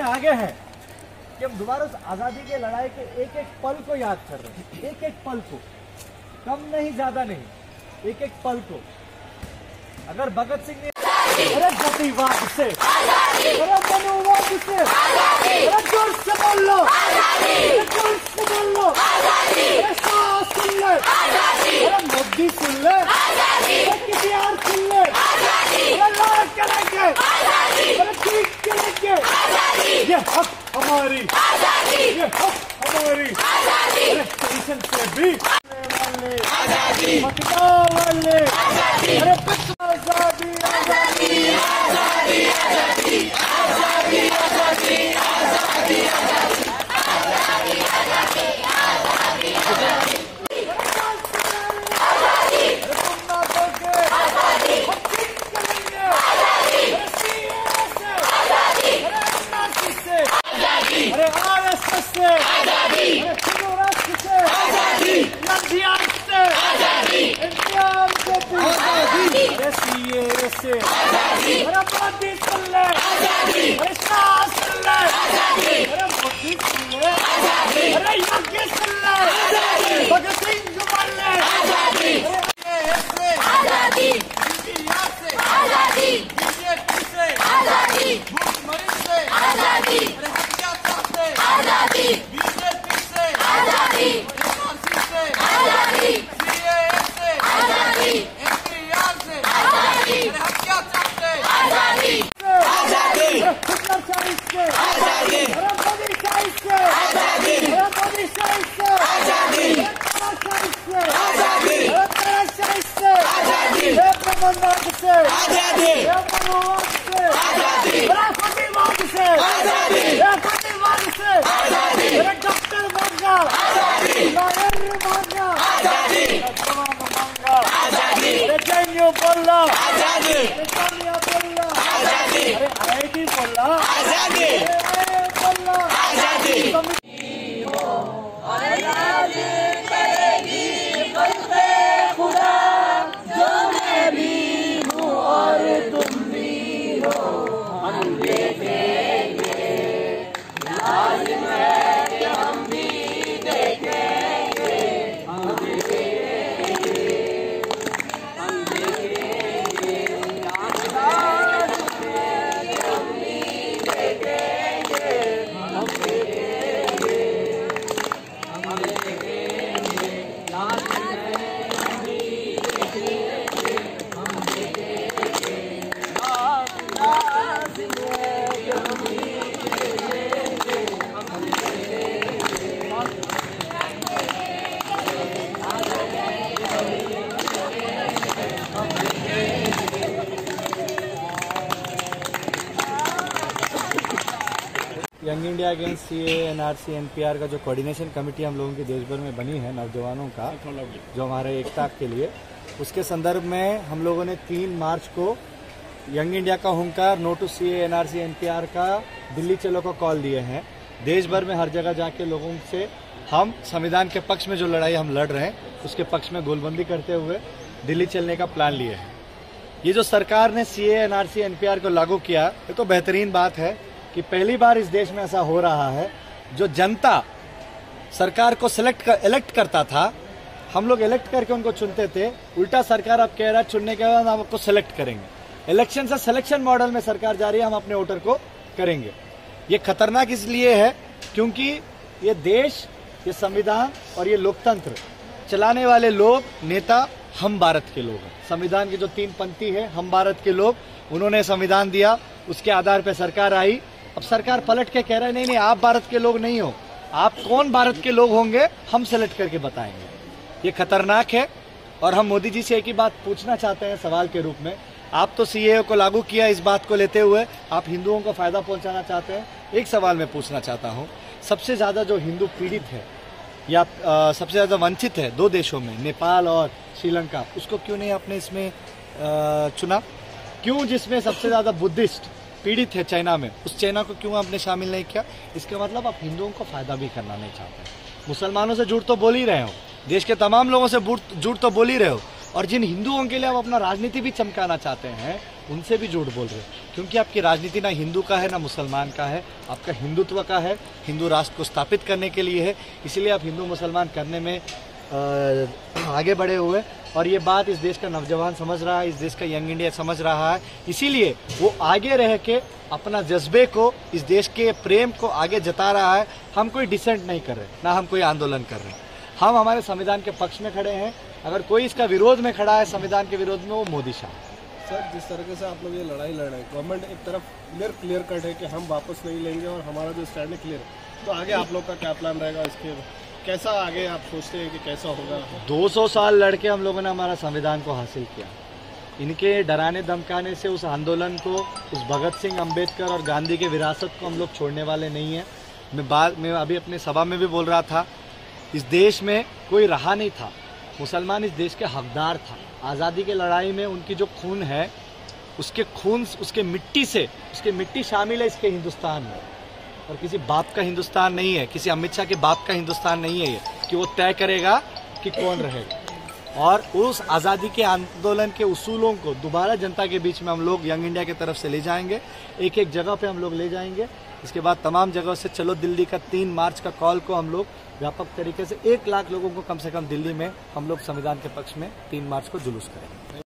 आगे हैं कि हम दोबारा उस आजादी के लड़ाई के एक एक पल को याद कर रहे हैं, एक एक पल को, कम नहीं ज्यादा नहीं, एक एक पल को। अगर भगत सिंह ने अरे जातिवाद से, अरे मनुवाद से, अरे जोर से बोल लो, अरे जोर से बोल लो, अरे शाह सुन ले, अरे मोदी सुन ले, अरे केसीआर सुन ले, अरे लड़ करेंगे, अरे जीत करेंगे, ये हक हमारी, ये हक हमारी, अरे टेंशन से भी आजादी, मकदा वाले, अरे आजादी, आजादी, आजादी, आजादी, आजादी, आजादी, आजादी, आजादी, आजादी, अरे आरएसएस से आजादी, अरे हिंदू राष्ट्र से आजादी, नदियां से आजादी, इंडियन से आजादी, अरे सीए से आजादी, अरे मोदी सुन ले आजादी, अरे शाह सुन ले आजादी, अरे मोदी सुन ले आजादी, अरे योगी सुन ले आजादी, भगत सिंह मान ले आजादी, अरे आजादी, इंडिया से आजादी, बीजेपी से आजादी, भूखमरी से आजादी, आजादी, बीजेपी से आजादी, एनआरसी से आजादी, सीएए से आजादी, एनपीआर से आजादी, हम क्या चाहते हैं? आजादी, आजादी, हिटलरशाही से आजादी, मोदी शाही से आजादी, मोदी शाही से आजादी, तानाशाही से आजादी, तानाशाही से आजादी, ब्रह्मवाद से आजादी, मनुवाद से आजादी, फुटीवाद से आजादी, आजादी, अरे डॉक्टर मांगा आजादी, लॉयर मांगा आजादी, मांगा आजादी, अरे जैनियो बोला आजादी, अरे सोनिया बोला आजादी, अरे आईआईटी बोला आजादी, अरे बोला आजादी, आजादी करेगी बंदे खुदा, जो मैं भी हूँ और तुम भी हो, हम देखेंगे लाजिम है कि हम भी देखेंगे, हम देखेंगे, हम देखेंगे, आजाद है कि हम भी देखेंगे, हम देखेंगे, हम देखेंगे, लाजिम है हम भी देखेंगे, हम देखेंगे, लाजिम है कि हम भी young India against CA, NRC, NPR का जो कोऑर्डिनेशन कमेटी हम लोगों की देश भर में बनी है नौजवानों का, जो हमारे एकता के लिए, उसके संदर्भ में हम लोगों ने 3 मार्च को यंग इंडिया का हुंकार, no to CA, NRC, NPR का दिल्ली चलो को कॉल दिए हैं। देश भर में हर जगह जाके लोगों से हम संविधान के पक्ष में जो लड़ाई हम लड़ रहे हैं उसके पक्ष में गोलबंदी करते हुए दिल्ली चलने का प्लान लिए हैं। ये जो सरकार ने सीए, एनआरसी, एनपीआर को लागू किया, ये तो बेहतरीन बात है कि पहली बार इस देश में ऐसा हो रहा है। जो जनता सरकार को इलेक्ट करता था, हम लोग इलेक्ट करके उनको चुनते थे, उल्टा सरकार अब कह रहा है चुनने के बाद हम आपको सिलेक्ट करेंगे। इलेक्शन से सिलेक्शन मॉडल में सरकार जा रही है, हम अपने वोटर को करेंगे। ये खतरनाक इसलिए है क्योंकि ये देश, ये संविधान और ये लोकतंत्र चलाने वाले लोग, नेता हम भारत के लोग हैं। संविधान की जो 3 पंक्ति है, हम भारत के लोग, उन्होंने संविधान दिया, उसके आधार पर सरकार आई। अब सरकार पलट के कह रहा है नहीं नहीं, आप भारत के लोग नहीं हो, आप कौन भारत के लोग होंगे हम सेलेक्ट करके बताएंगे। ये खतरनाक है। और हम मोदी जी से एक ही बात पूछना चाहते हैं सवाल के रूप में, आप तो सीएए को लागू किया, इस बात को लेते हुए आप हिंदुओं को फायदा पहुंचाना चाहते हैं। एक सवाल मैं पूछना चाहता हूं, सबसे ज्यादा जो हिंदू पीड़ित है या सबसे ज्यादा वंचित है 2 देशों में, नेपाल और श्रीलंका, उसको क्यों नहीं आपने इसमें चुना? क्यों जिसमें सबसे ज्यादा बुद्धिस्ट पीड़ित है चाइना में, उस चाइना को क्यों आपने शामिल नहीं किया? इसका मतलब आप हिंदुओं को फायदा भी करना नहीं चाहते। मुसलमानों से झूठ तो बोल ही रहे हो, देश के तमाम लोगों से झूठ तो बोल ही रहे हो, और जिन हिंदुओं के लिए आप अपना राजनीति भी चमकाना चाहते हैं उनसे भी झूठ बोल रहे हैं, क्योंकि आपकी राजनीति ना हिंदू का है ना मुसलमान का है, आपका हिंदुत्व का है, हिंदू राष्ट्र को स्थापित करने के लिए है। इसीलिए आप हिंदू मुसलमान करने में आगे बढ़े हुए, और ये बात इस देश का नौजवान समझ रहा है, इस देश का यंग इंडिया समझ रहा है। इसीलिए वो आगे रह के अपना जज्बे को, इस देश के प्रेम को आगे जता रहा है। हम कोई डिसेंट नहीं कर रहे, ना हम कोई आंदोलन कर रहे हैं, हम हमारे संविधान के पक्ष में खड़े हैं। अगर कोई इसका विरोध में खड़ा है, संविधान के विरोध में, वो मोदी शाह। सर, जिस तरीके से आप लोग ये लड़ाई लड़ रहे हैं, गवर्नमेंट एक तरफ क्लियर कट है कि हम वापस नहीं लेंगे और हमारा जो स्टैंड है क्लियर है, तो आगे आप लोग का क्या प्लान रहेगा? इसके कैसा आगे आप सोचते हैं कि कैसा होगा? 200 साल लड़के हम लोगों ने हमारा संविधान को हासिल किया। इनके डराने धमकाने से उस आंदोलन को, उस भगत सिंह, अंबेडकर और गांधी के विरासत को हम लोग छोड़ने वाले नहीं हैं। मैं अभी अपने सभा में भी बोल रहा था, इस देश में कोई रहा नहीं था, मुसलमान इस देश के हकदार था। आज़ादी की लड़ाई में उनकी जो खून है, उसके खून, उसके मिट्टी शामिल है इसके हिंदुस्तान में, और किसी बाप का हिंदुस्तान नहीं है, किसी अमित शाह के बाप का हिंदुस्तान नहीं है ये, कि वो तय करेगा कि कौन रहेगा। और उस आज़ादी के आंदोलन के उसूलों को दोबारा जनता के बीच में हम लोग यंग इंडिया की तरफ से ले जाएंगे, एक एक जगह पे हम लोग ले जाएंगे। इसके बाद तमाम जगहों से चलो दिल्ली का 3 मार्च का कॉल को हम लोग व्यापक तरीके से 1 लाख लोगों को कम से कम दिल्ली में हम लोग संविधान के पक्ष में 3 मार्च को जुलूस करेंगे।